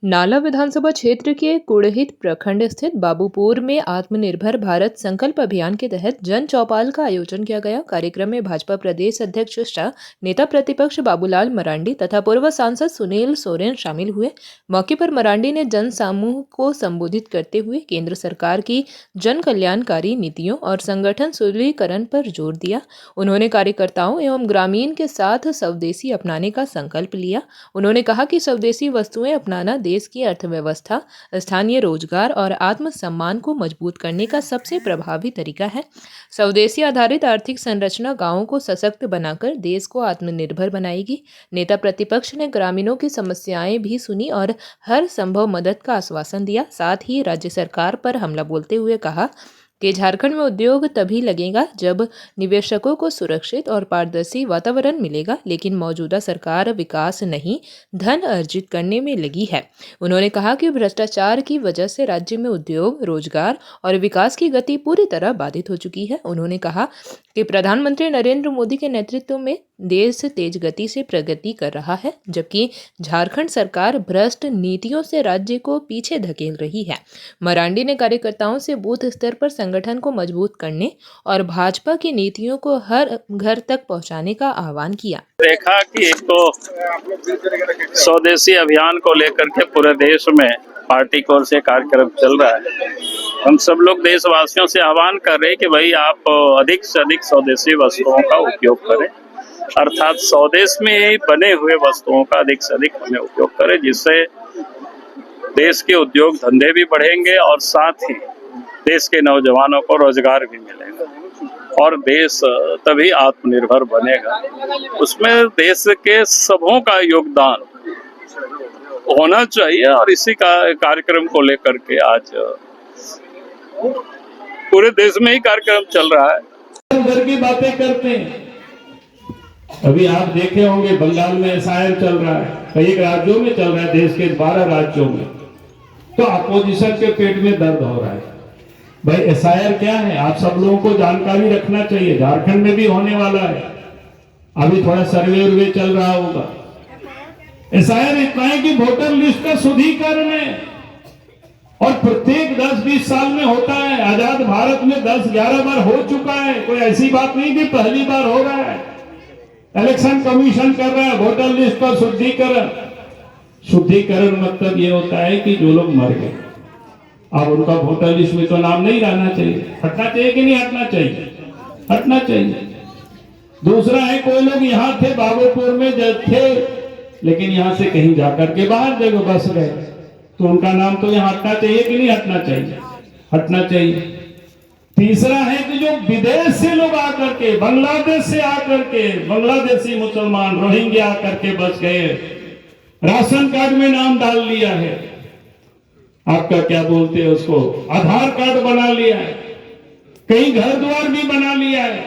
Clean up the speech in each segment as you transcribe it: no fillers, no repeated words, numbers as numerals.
नाला विधानसभा क्षेत्र के कुड़हित प्रखंड स्थित बाबूपुर में आत्मनिर्भर भारत संकल्प अभियान के तहत जन चौपाल का आयोजन किया गया। कार्यक्रम में भाजपा प्रदेश अध्यक्ष शाह, नेता प्रतिपक्ष बाबूलाल मरांडी तथा पूर्व सांसद सुनील सोरेन शामिल हुए। मौके पर मरांडी ने जन समूह को संबोधित करते हुए केंद्र सरकार की जन कल्याणकारी नीतियों और संगठन सुदृढ़ीकरण पर जोर दिया। उन्होंने कार्यकर्ताओं एवं ग्रामीण के साथ स्वदेशी अपनाने का संकल्प लिया। उन्होंने कहा कि स्वदेशी वस्तुएं अपनाना देश की अर्थव्यवस्था, स्थानीय रोजगार और आत्मसम्मान को मजबूत करने का सबसे प्रभावी तरीका है। स्वदेशी आधारित आर्थिक संरचना गांवों को सशक्त बनाकर देश को आत्मनिर्भर बनाएगी। नेता प्रतिपक्ष ने ग्रामीणों की समस्याएं भी सुनी और हर संभव मदद का आश्वासन दिया। साथ ही राज्य सरकार पर हमला बोलते हुए कहा कि झारखंड में उद्योग तभी लगेगा जब निवेशकों को सुरक्षित और पारदर्शी वातावरण मिलेगा, लेकिन मौजूदा सरकार विकास नहीं, धन अर्जित करने में लगी है। उन्होंने कहा कि भ्रष्टाचार की वजह से राज्य में उद्योग, रोजगार और विकास की गति पूरी तरह बाधित हो चुकी है। उन्होंने कहा कि प्रधानमंत्री नरेंद्र मोदी के नेतृत्व में देश तेज गति से प्रगति कर रहा है, जबकि झारखंड सरकार भ्रष्ट नीतियों से राज्य को पीछे धकेल रही है। मरांडी ने कार्यकर्ताओं से बूथ स्तर पर संगठन को मजबूत करने और भाजपा की नीतियों को हर घर तक पहुंचाने का आह्वान किया। देखा कि एक तो स्वदेशी अभियान को लेकर के पूरे देश में पार्टी की ओर से कार्यक्रम चल रहा है। हम सब लोग देशवासियों से आह्वान कर रहे हैं कि भाई आप अधिक से अधिक स्वदेशी वस्तुओं का उपयोग करें, अर्थात स्वदेश में बने हुए वस्तुओं का अधिक से अधिक हमें उपयोग करें, जिससे देश के उद्योग धंधे भी बढ़ेंगे और साथ ही देश के नौजवानों को रोजगार भी मिलेगा और देश तभी आत्मनिर्भर बनेगा। उसमें देश के सबों का योगदान होना चाहिए और इसी का कार्यक्रम को लेकर के आज पूरे देश में ही कार्यक्रम चल रहा है। उधर की बातें करते हैं। अभी आप देखे होंगे बंगाल में एसआईआर चल रहा है, कई राज्यों में चल रहा है, देश के 12 राज्यों में। तो अपोजिशन के पेट में दर्द हो रहा है। भाई एसआईआर क्या है, आप सब लोगों को जानकारी रखना चाहिए। झारखंड में भी होने वाला है, अभी थोड़ा सर्वे चल रहा होगा। एसआईआर इतना है कि वोटर लिस्ट का शुद्धिकरण है और प्रत्येक 10-20 साल में होता है। आजाद भारत में 10-11 बार हो चुका है, कोई ऐसी बात नहीं कि पहली बार हो रहा है। इलेक्शन कमीशन कर रहा है वोटर लिस्ट का शुद्धिकरण। शुद्धिकरण मतलब ये होता है कि जो लोग मर गए, अब उनका वोटर लिस्ट में तो नाम नहीं रहना चाहिए। हटना चाहिए कि नहीं हटना चाहिए? हटना चाहिए। दूसरा है, कोई लोग यहाँ थे बाबूपुर में थे, लेकिन यहाँ से कहीं जाकर के बाहर जगह बस गए, तो उनका नाम तो यहाँ हटना चाहिए कि नहीं हटना चाहिए? हटना चाहिए। तीसरा है कि जो विदेश से लोग आकर के, बांग्लादेश से आकर के, बांग्लादेशी मुसलमान रोहिंग्या आकर के बस गए, राशन कार्ड में नाम डाल लिया है, आपका क्या बोलते हैं उसको, आधार कार्ड बना लिया है, कहीं घर द्वार भी बना लिया है,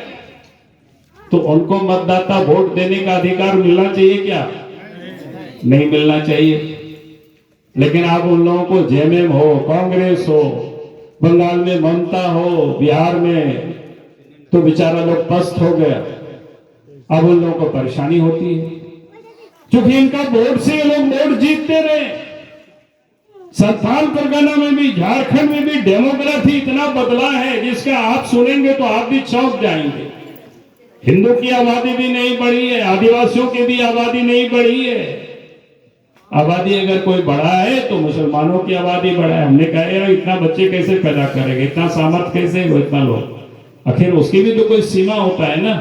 तो उनको मतदाता वोट देने का अधिकार मिलना चाहिए क्या? नहीं मिलना चाहिए। लेकिन आप उन लोगों को जेएमएम हो, कांग्रेस हो, बंगाल में ममता हो, बिहार में तो बेचारा लोग पस्त हो गया। अब उन लोगों को परेशानी होती है क्योंकि इनका वोट से ये लोग वोट जीतते रहे। संथाल परगना में भी, झारखंड में भी डेमोग्राफी इतना बदला है जिसका आप सुनेंगे तो आप भी चौंक जाएंगे। हिंदू की आबादी भी नहीं बढ़ी है, आदिवासियों की भी आबादी नहीं बढ़ी है। आबादी अगर कोई बढ़ा है तो मुसलमानों की आबादी बढ़ा है। हमने कहा यार इतना बच्चे कैसे पैदा करेंगे, इतना सामर्थ कैसे हो, इतना लोग, आखिर उसकी भी तो कोई सीमा होता है ना।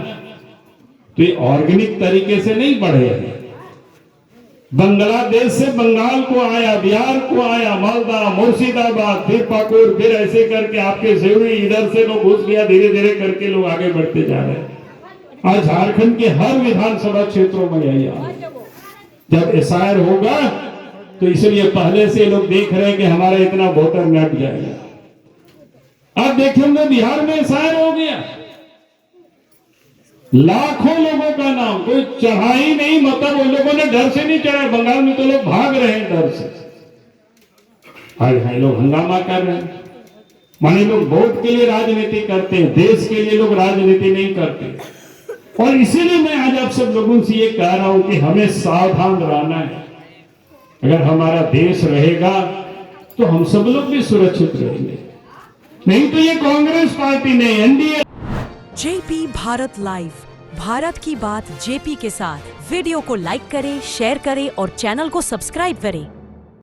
तो ये ऑर्गेनिक तरीके से नहीं बढ़े हैं। बांग्लादेश से बंगाल को आया, बिहार को आया, मालदा, मुर्शिदाबाद, फिर पाकुर, फिर ऐसे करके आपके सिवनी, इधर से लोग घुस गया, धीरे धीरे करके लोग आगे बढ़ते जा रहे हैं। आज झारखंड के हर विधानसभा क्षेत्रों में यही है। जब एसआईआर होगा तो इसलिए पहले से लोग देख रहे हैं कि हमारा इतना वोटर नट जाएगा। अब देखेंगे बिहार में एसआईआर हो गया, लाखों लोगों का नाम, कोई चढ़ा ही नहीं, मतलब उन लोगों ने डर से नहीं चढ़ा। बंगाल में तो लोग भाग रहे हैं डर से, आज लोग हंगामा कर रहे हैं। माने लोग वोट के लिए राजनीति करते हैं, देश के लिए लोग राजनीति नहीं करते। और इसीलिए मैं आज आप सब लोगों से ये कह रहा हूं कि हमें सावधान रहना है। अगर हमारा देश रहेगा तो हम सब लोग भी सुरक्षित रहेंगे। नहीं तो ये कांग्रेस पार्टी नहीं, NDA. JP Bharat live, Bharat की बात जेपी के साथ। वीडियो को लाइक करें, शेयर करें और चैनल को सब्सक्राइब करें।